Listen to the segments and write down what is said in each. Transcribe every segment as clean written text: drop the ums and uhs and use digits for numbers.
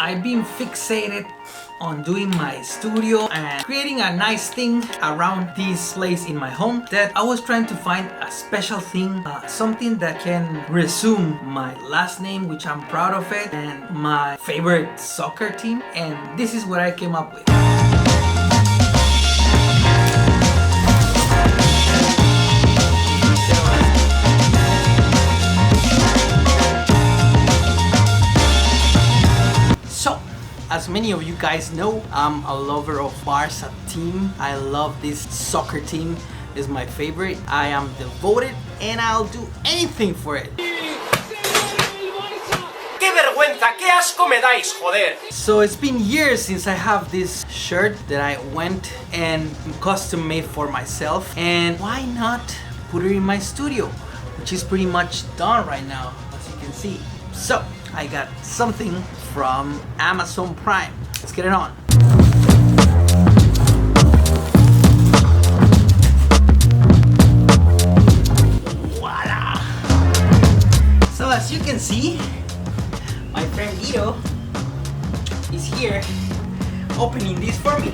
I've been fixated on doing my studio and creating a nice thing around this place in my home that I was trying to find a special thing, something that can resume my last name, which I'm proud of it, and my favorite soccer team, and this is what I came up with. As many of you guys know, I'm a lover of Barca team. I love this soccer team. It's my favorite. I am devoted and I'll do anything for it. ¡Qué vergüenza! ¡Qué asco me dais, joder! So it's been years since I have this shirt that I went and custom made for myself. And why not put it in my studio, which is pretty much done right now, as you can see. So I got something from Amazon Prime. Let's get it on. Voila! So as you can see, my friend Guido is here opening this for me.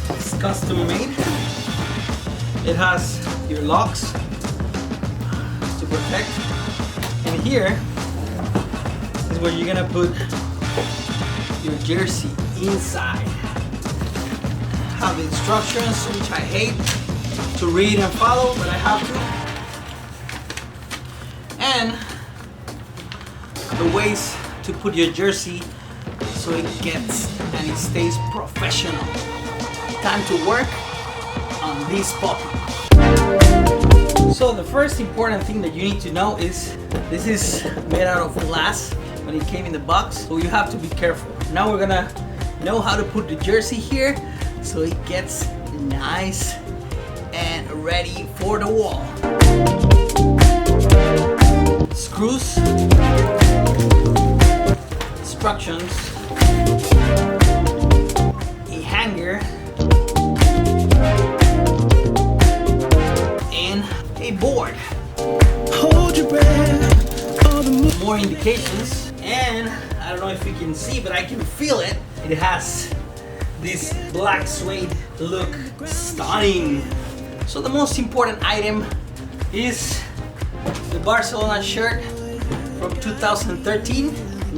It's custom made. It has your locks to protect, and here is where you're gonna put your jersey inside. Have the instructions, which I hate to read and follow, but I have to. And the ways to put your jersey so it gets and it stays professional. Time to work on this puppy. So the first important thing that you need to know is this is made out of glass when it came in the box, so you have to be careful. Now we're gonna know how to put the jersey here so it gets nice and ready for the wall. Screws, instructions, a hanger, and a board. Hold your breath. More indications, and I don't know if you can see, but I can feel it. It has this black suede look, stunning. So the most important item is the Barcelona shirt from 2013.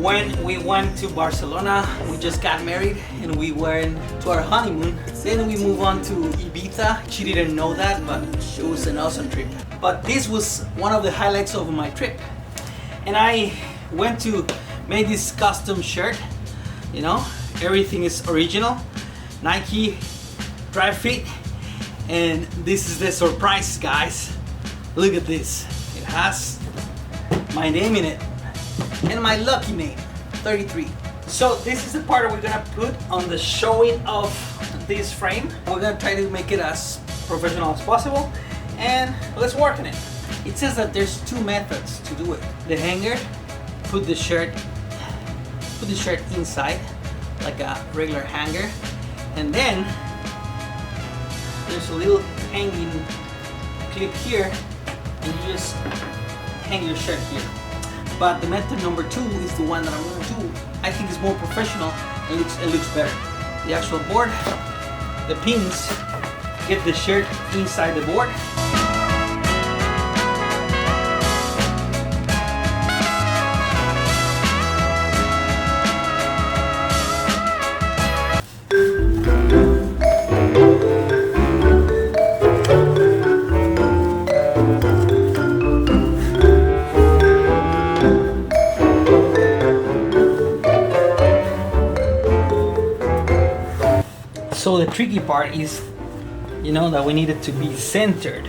When we went to Barcelona, we just got married and we went to our honeymoon. Then we moved on to Ibiza. She didn't know that, but it was an awesome trip. But this was one of the highlights of my trip. And I went to make this custom shirt. You know, everything is original, Nike, dry fit, and this is the surprise, guys. Look at this. It has my name in it and my lucky name, 33. So this is the part that we're gonna put on the showing of this frame. We're gonna try to make it as professional as possible, and let's work on it. It says that there's two methods to do it. The hanger, put the shirt inside like a regular hanger, and then there's a little hanging clip here, and you just hang your shirt here. But the method number 2 is the one that I'm going to do. I think it's more professional and it looks better. The actual board, the pins get the shirt inside the board. So the tricky part is, you know, that we need it to be centered.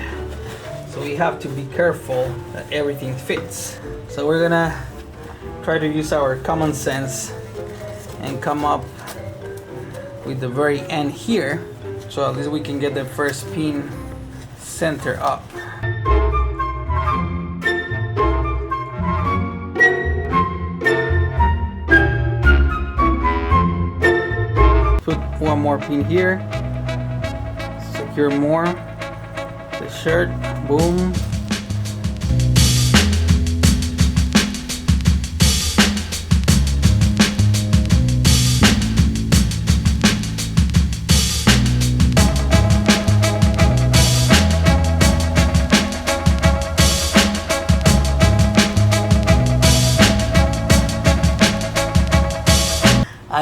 So we have to be careful that everything fits. So we're gonna try to use our common sense and come up with the very end here, so at least we can get the first pin center up. Put one more pin here, secure more, the shirt, boom.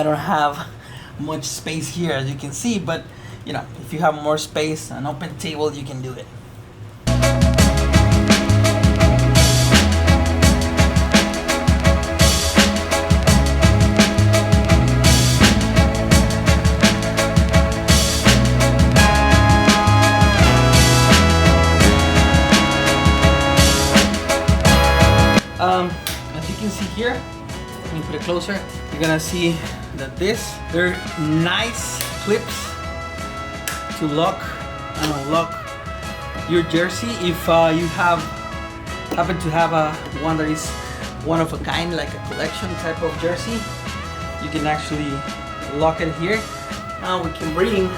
I don't have much space here, as you can see, but you know, if you have more space, an open table, you can do it. As you can see here, let me put it closer. You're gonna see that they're nice clips to lock and unlock your jersey. If you happen to have one that is one of a kind, like a collection type of jersey, you can actually lock it here. Now we can bring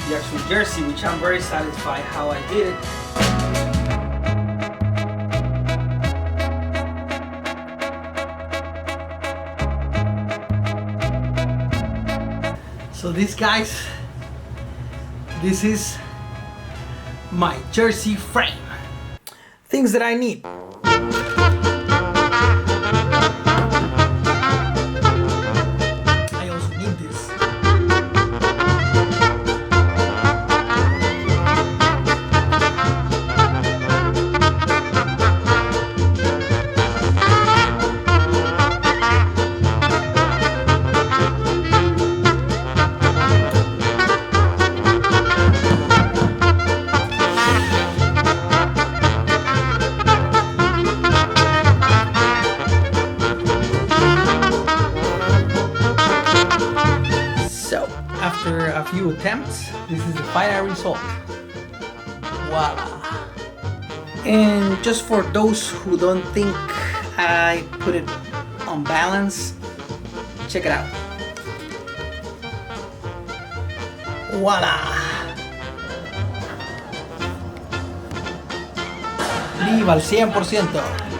the actual jersey, which I'm very satisfied how I did it. So this, guys, this is my jersey frame. Things that I need. I also need this. After a few attempts, this is the final result. Voila! And just for those who don't think I put it on balance, check it out. Voila! Viva al 100%.